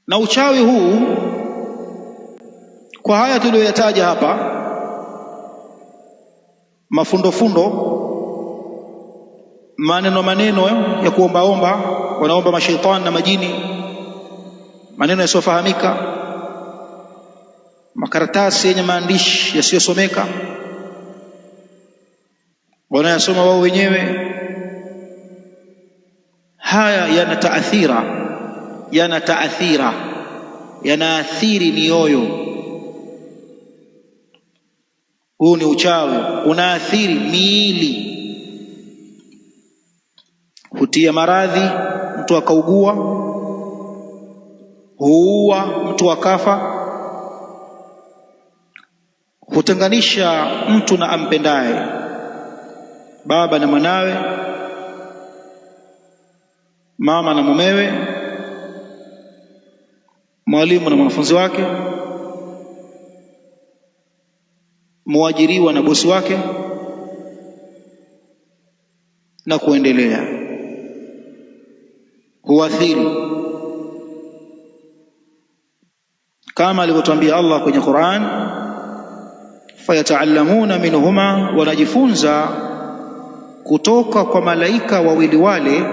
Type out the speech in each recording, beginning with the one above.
Na uchawi huu kwa haya tuliyoyataja hapa, mafundofundo, maneno ya kuombaomba, wanaomba mashaitani na majini, maneno yasiyofahamika, makaratasi yenye maandishi yasiyosomeka wanayasoma wao wenyewe, haya yanaathiri mioyo. Huu ni uchawi, unaathiri miili, hutia maradhi, mtu akaugua, huua mtu akafa, hutenganisha mtu na ampendaye, baba na mwanawe, mama na mumewe, mwalimu na mwanafunzi wake, muajiriwa na bosi wake, na kuendelea. Huathiri kama alivyotuambia Allah kwenye Qur'an, fayataallamuna minhuma, wanajifunza kutoka kwa malaika wawili wale,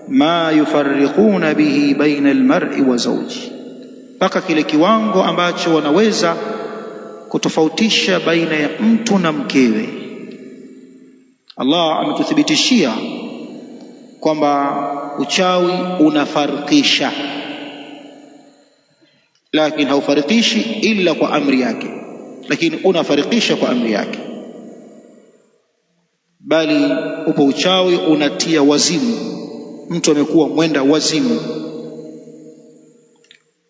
ma yufarriquna bihi baina almar'i wa zawji, mpaka kile kiwango ambacho wanaweza kutofautisha baina ya mtu na mkewe. Allah ametuthibitishia kwamba uchawi unafarikisha, lakini haufarikishi ila kwa amri yake, lakini unafarikisha kwa amri yake. Bali upo uchawi unatia wazimu, mtu amekuwa mwenda wazimu,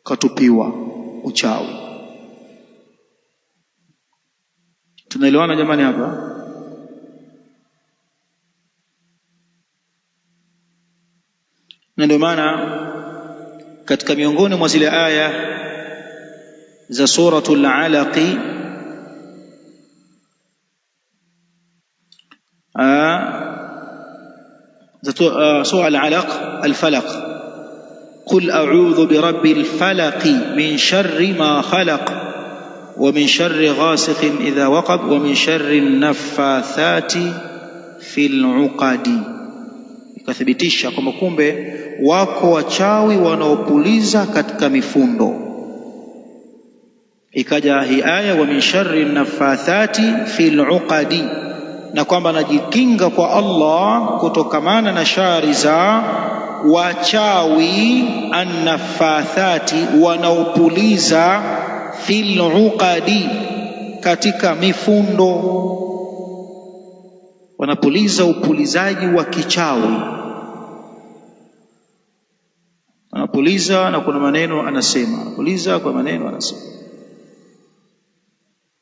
katupiwa uchawi. Tunaelewana jamani hapa? Na ndio maana katika miongoni mwa zile aya za suratul Alaq, sura al-Alaq, al-Falaq, qul a'udhu birabbil falaq min sharri ma khalaq wa min sharri ghasiqin idha waqab wa min sharri naffathati fil uqadi. Ikathibitisha kwamba kumbe wako wachawi wanaopuliza katika mifundo. Ikaja hii aya, wa min sharri naffathati fil uqadi, na kwamba anajikinga kwa Allah kutokamana na shari za wachawi annaffathati, wanaopuliza fil uqadi, katika mifundo. Wanapuliza upulizaji wa kichawi, anapuliza na kuna maneno anasema, anapuliza kwa maneno anasema.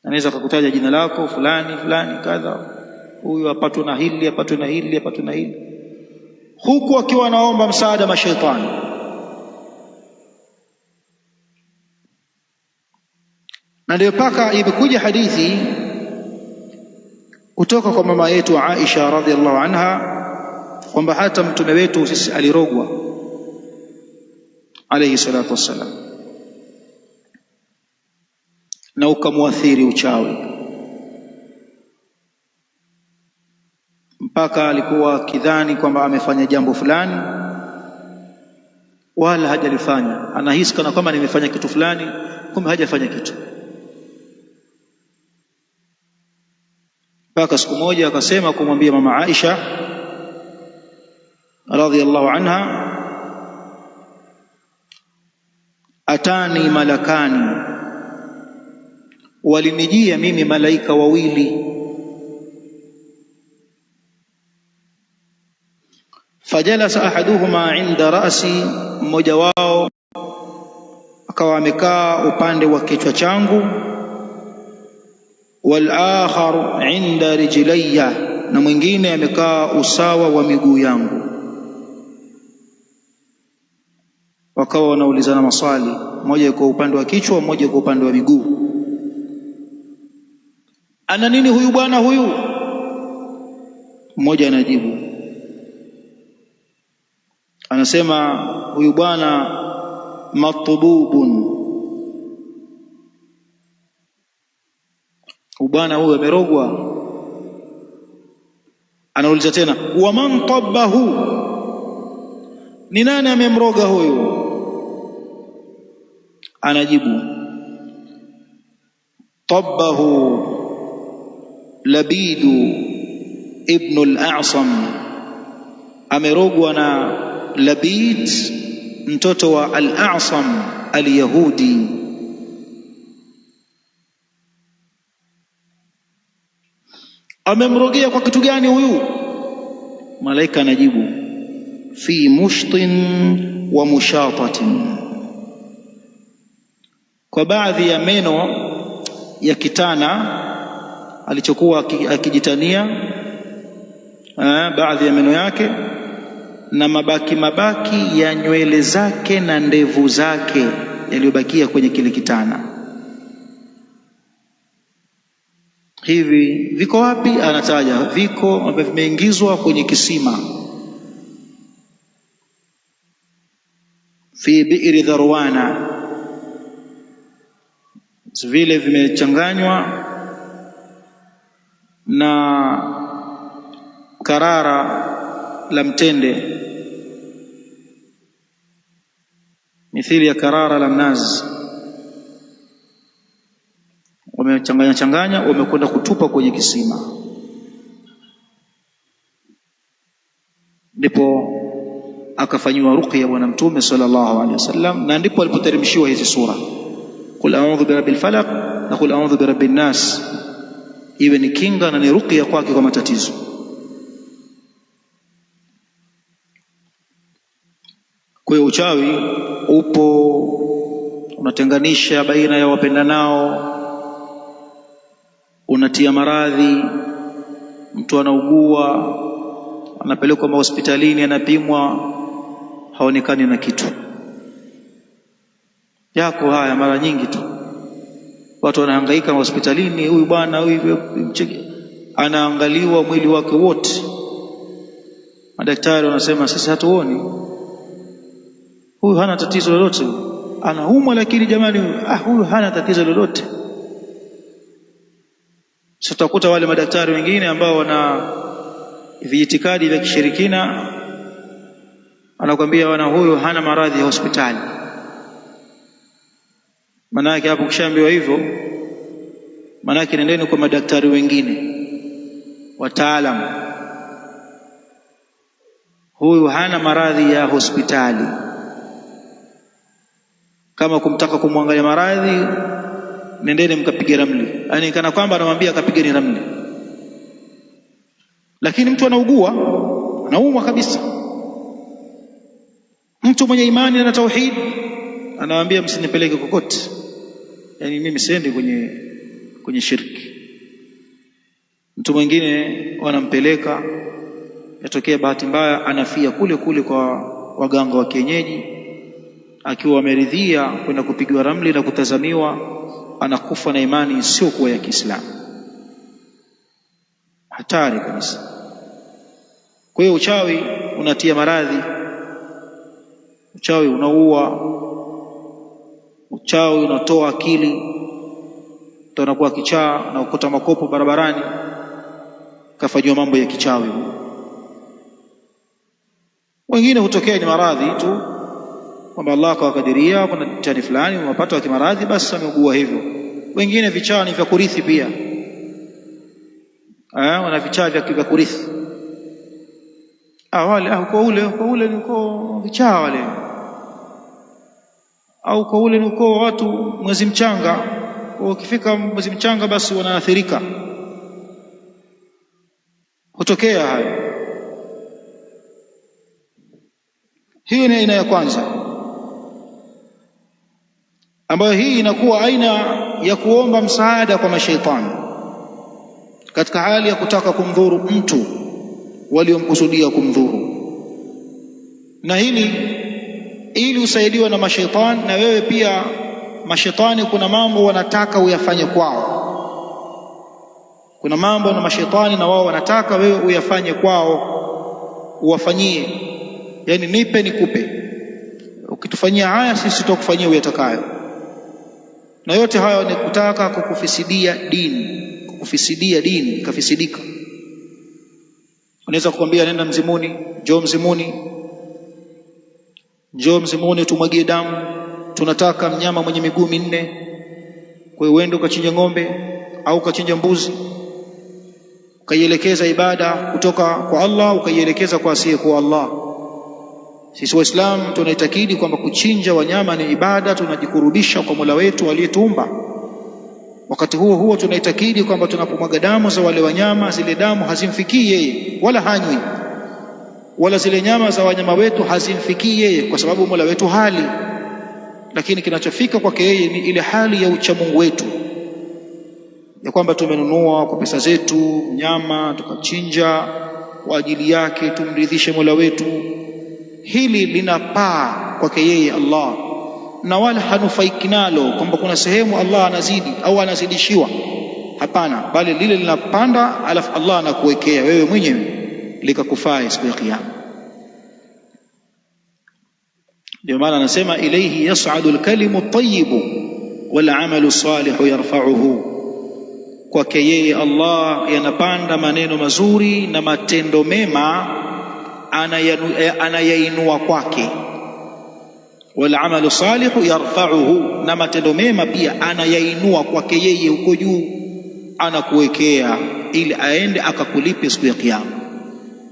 Anaweza kukutaja jina lako fulani fulani kadha, huyu apatwe na hili, apatwe na hili, apatwe na hili, huku akiwa anaomba msaada mashaitani. Na ndio paka imekuja hadithi kutoka kwa mama yetu Aisha radhiallahu anha kwamba hata mtume wetu sisi alirogwa alayhi salatu wassalam, na ukamwathiri uchawi mpaka alikuwa akidhani kwamba amefanya jambo fulani wala hajalifanya. Anahisi kana kwamba nimefanya kitu fulani, kumbe hajafanya kitu. Mpaka siku moja akasema kumwambia mama Aisha radhiallahu anha, atani malakani, walinijia mimi malaika wawili, fajalasa ahaduhuma inda ra'si, mmoja wao akawa amekaa upande wa kichwa changu, wal akhar inda rijlayya, na mwingine amekaa usawa wa miguu yangu. Wakawa wanaulizana maswali, mmoja yuko upande wa kichwa, mmoja yuko upande wa miguu. Ana nini huyu bwana huyu? Mmoja anajibu, anasema huyu bwana matbubun, bwana huyo amerogwa. Anauliza tena, wa man tabbahu, ni nani amemroga huyu? Anajibu, tabbahu Labidu ibn al-A'sam, amerogwa na Labid mtoto wa al-A'sam al-Yahudi. Amemrogea kwa kitu gani huyu? Malaika anajibu, fi mushtin wa mushatatin, kwa baadhi ya meno ya kitana alichokuwa akijitania, baadhi ya meno yake, na mabaki ya nywele zake na ndevu zake yaliyobakia kwenye kile kitana. Hivi viko wapi? Anataja viko ambavyo vimeingizwa kwenye kisima, fi bi'ri Dharwana, vile vimechanganywa na karara la mtende, mithili ya karara la mnazi, wamechanganya wamekwenda kutupa kwenye kisima. Ndipo akafanyiwa ruqya bwana Mtume sallallahu alaihi wasallam, na ndipo alipoteremshiwa hizi sura, qul a'udhu birabbil falaq na qul a'udhu birabbin nas, iwe ni kinga na ni ruqya kwake kwa matatizo. Kwa hiyo uchawi upo, unatenganisha baina ya wapendanao, unatia maradhi. Mtu anaugua, anapelekwa hospitalini, anapimwa, haonekani na kitu. Yako haya mara nyingi tu, watu wanahangaika hospitalini, huyu bwana huyu anaangaliwa mwili wake wote, madaktari wanasema sisi hatuoni, huyu hana tatizo lolote, anaumwa lakini jamani, huyu hana tatizo lolote. Sasa utakuta wale madaktari wengine ambao wana viitikadi vya kishirikina, anakuambia wana huyu hana maradhi ya hospitali. Manake hapo kishaambiwa hivyo, manake nendeni kwa madaktari wengine wataalamu, huyu hana maradhi ya hospitali. Kama kumtaka kumwangalia maradhi, nendeni mkapige ramli. Yaani kana kwamba anamwambia akapigeni ramli. Lakini mtu anaugua, anaumwa kabisa, mtu mwenye imani na tauhid anawaambia msinipeleke kokote, yaani mimi siendi kwenye shirki. Mtu mwingine wanampeleka, yatokea bahati mbaya anafia kule kule kwa waganga wa kienyeji, akiwa ameridhia kwenda kupigwa ramli na kutazamiwa, anakufa na imani isiyokuwa ya Kiislamu. Hatari kabisa. Kwa hiyo uchawi unatia maradhi, uchawi unaua, uchawi unatoa akili. Mtu anakuwa kichaa na ukota makopo barabarani, kafanywa mambo ya kichawi. Wengine hutokea ni maradhi tu, kwamba Allah kawakadiria kuna mtihani fulani umepata wa kimaradhi, basi ameugua hivyo. Wengine vichaa ni vya kurithi pia, wana vichaa vya kurithi. Wale kwa ule ni uko vichaa wale, au kwa ule ni uko watu mwezi mchanga, ukifika mwezi mchanga basi wanaathirika. Hutokea hayo. Hiyo ni aina ya kwanza, ambayo hii inakuwa aina ya kuomba msaada kwa mashaitani katika hali ya kutaka kumdhuru mtu waliomkusudia kumdhuru. Na hili ili usaidiwe na mashaitani, na wewe pia mashaitani kuna mambo wanataka uyafanye kwao. Kuna mambo na mashaitani na wao wanataka wewe uyafanye kwao, uwafanyie. Yani nipe nikupe. ukitufanyia haya sisi tutakufanyia uyatakayo. Na yote hayo ni kutaka kukufisidia dini, ikafisidika. Unaweza kukwambia nenda Mzimuni, njoo Mzimuni tumwagie damu, tunataka mnyama mwenye miguu minne. Kwa hiyo uende ukachinja ng'ombe au ukachinja mbuzi, ukaielekeza ibada kutoka kwa Allah ukaielekeza kwa asiye kwa Allah. Sisi Waislamu tunaitakidi kwamba kuchinja wanyama ni ibada, tunajikurubisha kwa Mola wetu aliyetuumba. Wakati huo huo tunaitakidi kwamba tunapomwaga damu za wale wanyama, zile damu hazimfikii yeye wala hanywi, wala zile nyama za wanyama wetu hazimfikii yeye, kwa sababu Mola wetu hali. Lakini kinachofika kwake yeye ni ile hali ya uchamungu wetu, ya kwamba tumenunua kwa pesa zetu nyama tukachinja kwa ajili yake tumridhishe Mola wetu. Hili linapaa kwake yeye Allah, na wala hanufaiki nalo kwamba kuna sehemu Allah anazidi au anazidishiwa. Hapana, bali lile linapanda, alafu Allah anakuwekea wewe mwenyewe likakufaa siku ya Kiyama. Ndio maana anasema ilayhi yas'adu al-kalimu at-tayyibu wal 'amalu as-salihu yarfa'uhu. Kwake yeye Allah yanapanda maneno mazuri na matendo mema anayainua kwake. Wal 'amalu salihu yarfa'uhu, na matendo mema pia anayainua kwake yeye huko juu, anakuwekea ili aende akakulipe siku ya Kiyama.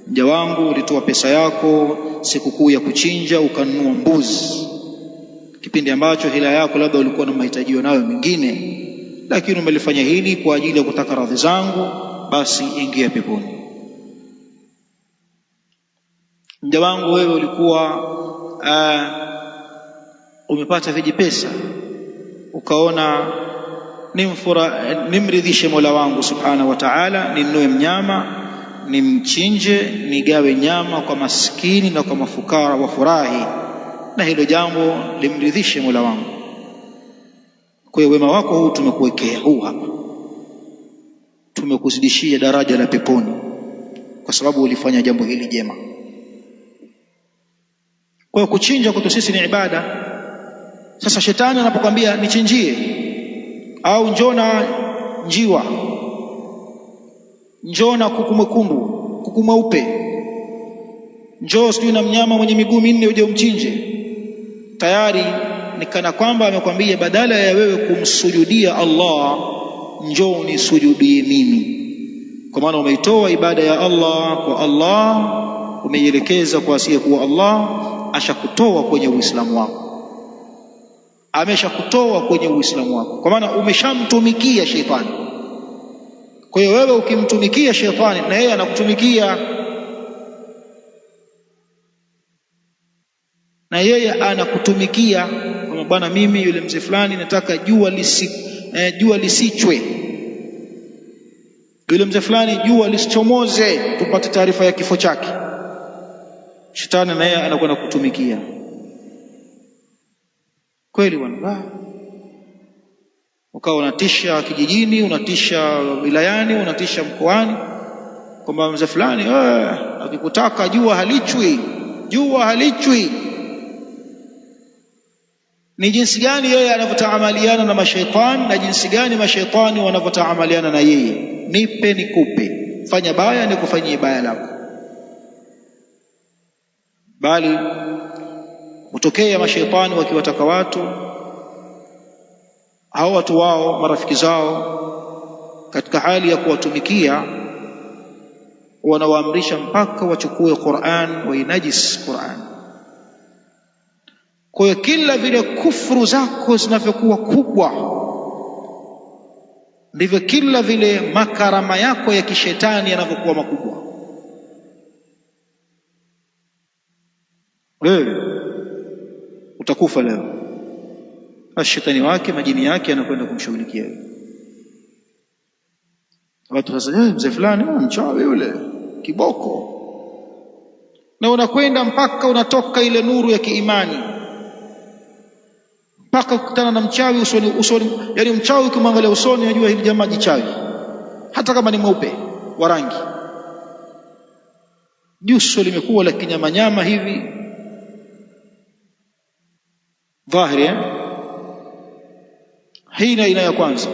Mja wangu, ulitoa pesa yako sikukuu ya kuchinja ukanunua mbuzi, kipindi ambacho hila yako labda ulikuwa na mahitaji nayo mengine, lakini umelifanya hili kwa ajili ya kutaka radhi zangu, basi ingia peponi. Mja wangu, wewe ulikuwa umepata vijipesa, ukaona nimridhishe Mola wangu subhanahu wa ta'ala, ninunue mnyama nimchinje, nigawe nyama kwa maskini na kwa mafukara wafurahi, na hilo jambo limridhishe Mola wangu. Kwa hiyo wema wako huu tumekuwekea, huu hapa tumekuzidishia daraja la peponi kwa sababu ulifanya jambo hili jema. Kwa hiyo kuchinja kwetu sisi ni ibada. Sasa shetani anapokuambia nichinjie, au njoo na njiwa, njoo na kuku mwekundu, kuku mweupe, njoo sijui na mnyama mwenye miguu minne uje umchinje, tayari ni kana kwamba amekwambia badala ya wewe kumsujudia Allah, njoo nisujudie mimi. Kwa maana umeitoa ibada ya Allah kwa Allah, umeielekeza kwa asiye kuwa Allah. Ashakutoa kwenye Uislamu wako, ameshakutoa kwenye Uislamu wako, kwa maana umeshamtumikia shetani. Kwa hiyo wewe ukimtumikia shetani, na yeye anakutumikia, na yeye anakutumikia. Kwa bwana, mimi yule mzee fulani nataka jua lisichwe, yule mzee fulani jua lisichomoze, tupate taarifa ya kifo chake. Shetani na yeye anakwenda kutumikia. Kweli bwana, ukawa unatisha kijijini, unatisha wilayani, unatisha mkoani, kwamba mzee fulani akikutaka jua halichwi. Ni jinsi gani yeye anavyotaamaliana na mashaitani, na jinsi gani mashaitani wanavyotaamaliana na yeye. Nipe nikupe, fanya baya nikufanyie baya lako. Bali hutokea mashaitani wakiwataka watu hao, watu wao, marafiki zao, katika hali ya kuwatumikia, wanawaamrisha mpaka wachukue Qur'an, wainajis Qur'an. Kwa hiyo kila vile kufuru zako zinavyokuwa kubwa, ndivyo kila vile makarama yako ya kishetani yanavyokuwa makubwa. Wewe utakufa leo, shetani wake, majini yake anakwenda kumshughulikia wewe. Watu sasa, mzee fulani mchawi yule, kiboko, na unakwenda mpaka unatoka ile nuru ya kiimani, mpaka kukutana na mchawi usoni. Yani mchawi ukimwangalia usoni unajua hili jamaa jichawi, hata kama ni mweupe wa rangi, juso limekuwa la kinyamanyama hivi, dhahiri. Hii ni aina ya kwanza.